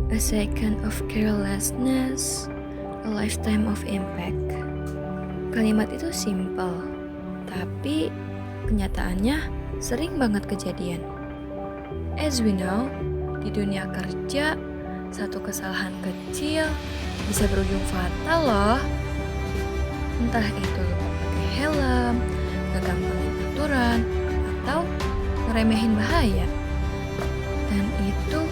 A second of carelessness, a lifetime of impact. Kalimat itu simpel, tapi kenyataannya sering banget kejadian. As we know, di dunia kerja, satu kesalahan kecil bisa berujung fatal loh. Entah itu lupa pakai helm, ngegampangin aturan, atau ngeremehin bahaya. Dan itu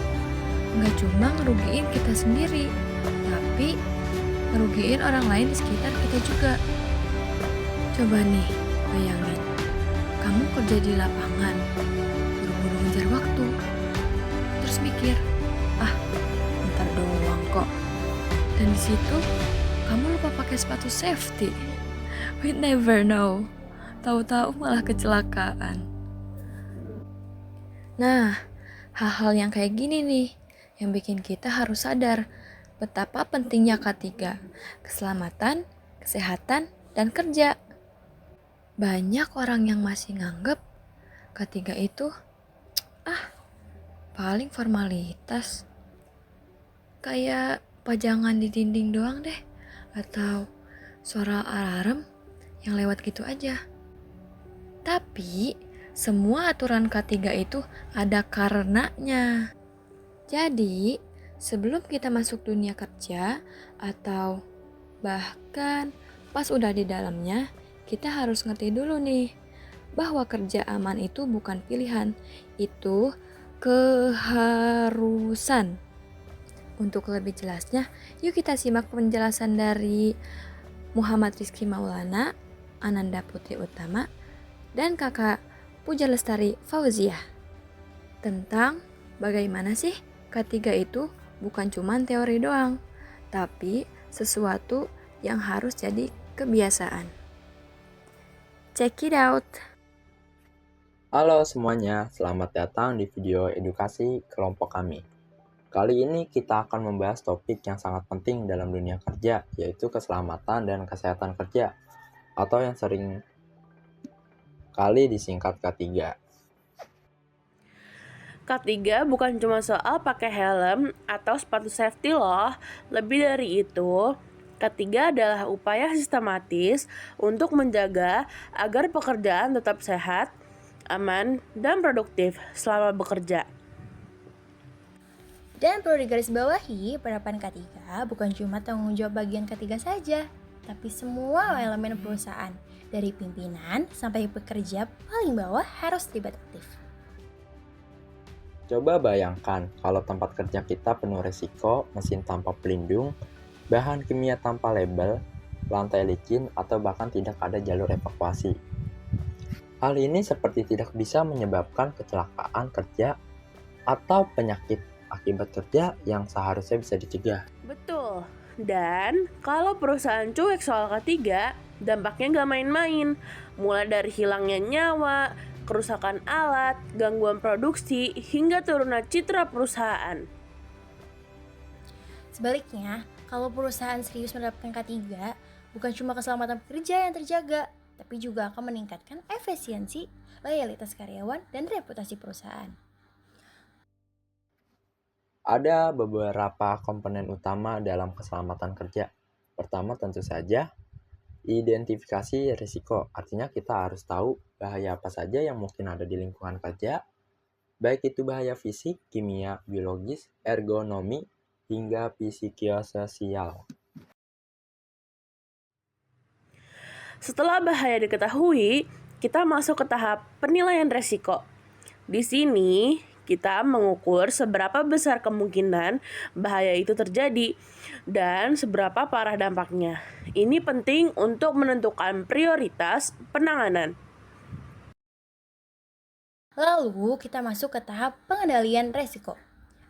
nggak cuma ngerugiin kita sendiri, tapi ngerugiin orang lain di sekitar kita juga. Coba nih, bayangin, kamu kerja di lapangan, buru-buru ngejar waktu, terus mikir, bentar doang kok. Dan di situ, kamu lupa pakai sepatu safety. We never know. Tahu-tahu malah kecelakaan. Nah, hal-hal yang kayak gini nih, yang bikin kita harus sadar betapa pentingnya K3, keselamatan, kesehatan, dan kerja. Banyak orang yang masih nganggep K3 itu, paling formalitas. Kayak pajangan di dinding doang deh, atau suara alarm yang lewat gitu aja. Tapi, semua aturan K3 itu ada karenanya. Jadi, sebelum kita masuk dunia kerja atau bahkan pas udah di dalamnya, kita harus ngerti dulu nih bahwa kerja aman itu bukan pilihan, itu keharusan. Untuk lebih jelasnya, yuk kita simak penjelasan dari Muhammad Rizky Maulana, Ananda Putri Utama, dan kakak Puja Lestari Fauziah tentang bagaimana sih K3 itu bukan cuma teori doang, tapi sesuatu yang harus jadi kebiasaan. Check it out! Halo semuanya, selamat datang di video edukasi kelompok kami. Kali ini kita akan membahas topik yang sangat penting dalam dunia kerja, yaitu keselamatan dan kesehatan kerja, atau yang sering kali disingkat K3. K3 bukan cuma soal pakai helm atau sepatu safety loh. Lebih dari itu, K3 adalah upaya sistematis untuk menjaga agar pekerjaan tetap sehat, aman, dan produktif selama bekerja. Dan perlu digarisbawahi, penerapan K3 bukan cuma tanggung jawab bagian K3 saja, tapi semua elemen perusahaan, dari pimpinan sampai pekerja paling bawah harus terlibat aktif. Coba bayangkan kalau tempat kerja kita penuh risiko, mesin tanpa pelindung, bahan kimia tanpa label, lantai licin, atau bahkan tidak ada jalur evakuasi. Hal ini seperti tidak bisa menyebabkan kecelakaan kerja atau penyakit akibat kerja yang seharusnya bisa dicegah. Betul. Dan kalau perusahaan cuek soal K3, dampaknya nggak main-main. Mulai dari hilangnya nyawa, kerusakan alat, gangguan produksi, hingga turunnya citra perusahaan. Sebaliknya, kalau perusahaan serius menerapkan K3, bukan cuma keselamatan pekerja yang terjaga, tapi juga akan meningkatkan efisiensi, loyalitas karyawan, dan reputasi perusahaan. Ada beberapa komponen utama dalam keselamatan kerja. Pertama tentu saja, identifikasi risiko. Artinya kita harus tahu bahaya apa saja yang mungkin ada di lingkungan kerja, baik itu bahaya fisik, kimia, biologis, ergonomi, hingga psikososial. Setelah bahaya diketahui, kita masuk ke tahap penilaian resiko. Di sini, kita mengukur seberapa besar kemungkinan bahaya itu terjadi dan seberapa parah dampaknya. Ini penting untuk menentukan prioritas penanganan. Lalu, kita masuk ke tahap pengendalian resiko.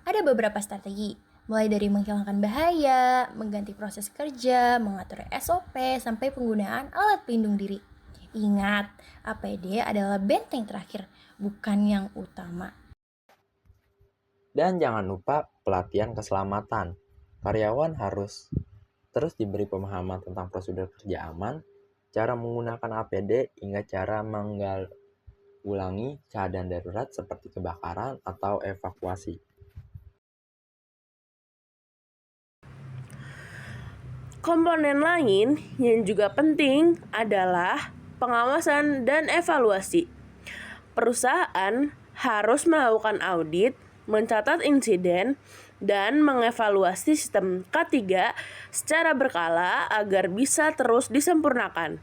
Ada beberapa strategi, mulai dari menghilangkan bahaya, mengganti proses kerja, mengatur SOP, sampai penggunaan alat pelindung diri. Ingat, APD adalah benteng terakhir, bukan yang utama. Dan jangan lupa pelatihan keselamatan. Karyawan harus terus diberi pemahaman tentang prosedur kerja aman, cara menggunakan APD, hingga cara mengulangi keadaan darurat seperti kebakaran atau evakuasi. Komponen lain yang juga penting adalah pengawasan dan evaluasi. Perusahaan harus melakukan audit, mencatat insiden, dan mengevaluasi sistem K3 secara berkala agar bisa terus disempurnakan.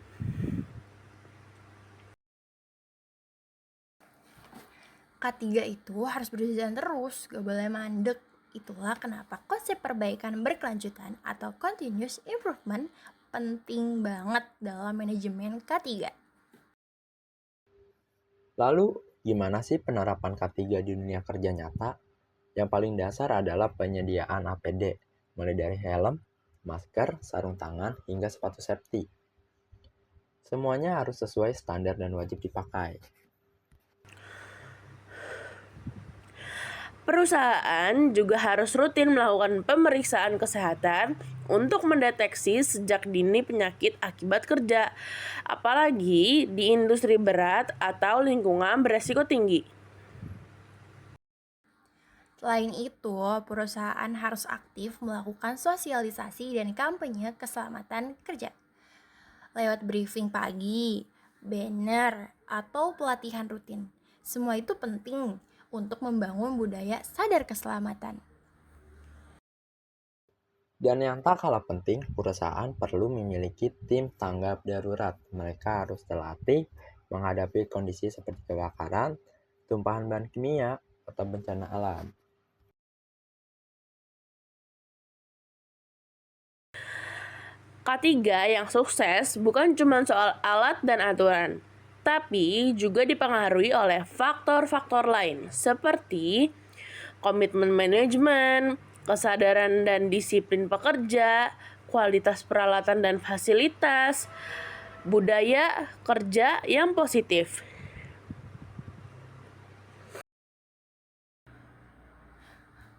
K3 itu harus berjalan terus, gak boleh mandek. Itulah kenapa konsep perbaikan berkelanjutan atau continuous improvement penting banget dalam manajemen K3. Lalu, gimana sih penerapan K3 di dunia kerja nyata? Yang paling dasar adalah penyediaan APD, mulai dari helm, masker, sarung tangan, hingga sepatu safety. Semuanya harus sesuai standar dan wajib dipakai. Perusahaan juga harus rutin melakukan pemeriksaan kesehatan untuk mendeteksi sejak dini penyakit akibat kerja, apalagi di industri berat atau lingkungan beresiko tinggi. Selain itu, perusahaan harus aktif melakukan sosialisasi dan kampanye keselamatan kerja. Lewat briefing pagi, banner, atau pelatihan rutin. Semua itu penting untuk membangun budaya sadar keselamatan. Dan yang tak kalah penting, perusahaan perlu memiliki tim tanggap darurat. Mereka harus terlatih menghadapi kondisi seperti kebakaran, tumpahan bahan kimia, atau bencana alam. K3 yang sukses bukan cuma soal alat dan aturan, tapi juga dipengaruhi oleh faktor-faktor lain seperti komitmen manajemen, kesadaran dan disiplin pekerja, kualitas peralatan dan fasilitas, budaya kerja yang positif.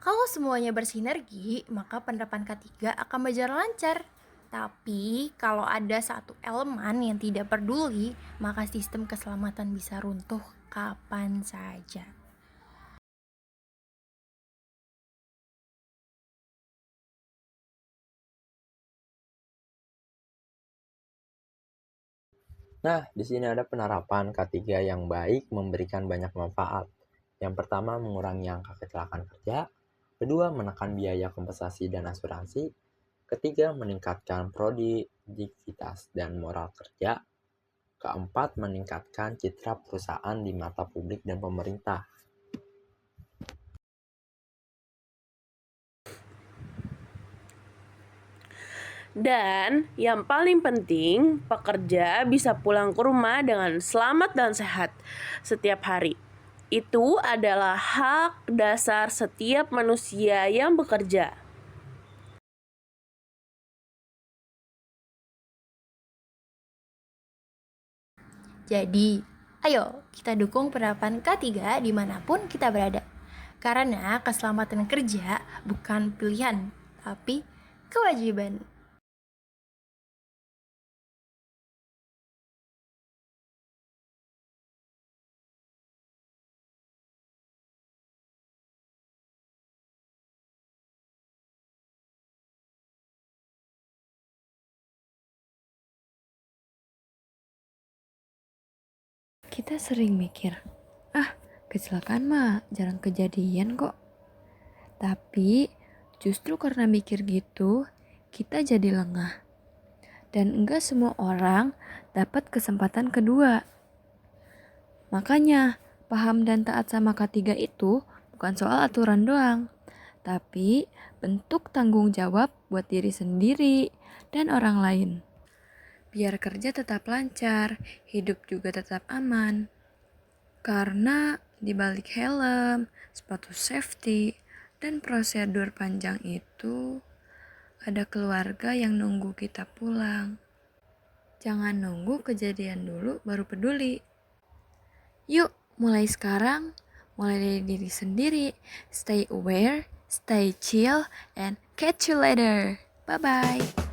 Kalau semuanya bersinergi, maka penerapan K3 akan berjalan lancar. Tapi kalau ada satu elemen yang tidak peduli, maka sistem keselamatan bisa runtuh kapan saja. Nah, di sini ada penerapan K3 yang baik memberikan banyak manfaat. Yang pertama, mengurangi angka kecelakaan kerja. Kedua, menekan biaya kompensasi dan asuransi. Ketiga, meningkatkan produktivitas dan moral kerja. Keempat, meningkatkan citra perusahaan di mata publik dan pemerintah. Dan yang paling penting, pekerja bisa pulang ke rumah dengan selamat dan sehat setiap hari. Itu adalah hak dasar setiap manusia yang bekerja. Jadi, ayo kita dukung penerapan K3 dimanapun kita berada. Karena keselamatan kerja bukan pilihan, tapi kewajiban. Kita sering mikir, kecelakaan mah jarang kejadian kok. Tapi justru karena mikir gitu, kita jadi lengah. Dan enggak semua orang dapat kesempatan kedua. Makanya, paham dan taat sama K3 itu bukan soal aturan doang, tapi bentuk tanggung jawab buat diri sendiri dan orang lain. Biar kerja tetap lancar, hidup juga tetap aman. Karena di balik helm, sepatu safety, dan prosedur panjang itu, ada keluarga yang nunggu kita pulang. Jangan nunggu kejadian dulu baru peduli. Yuk, mulai sekarang, mulai dari diri sendiri. Stay aware, stay chill, and catch you later. Bye-bye.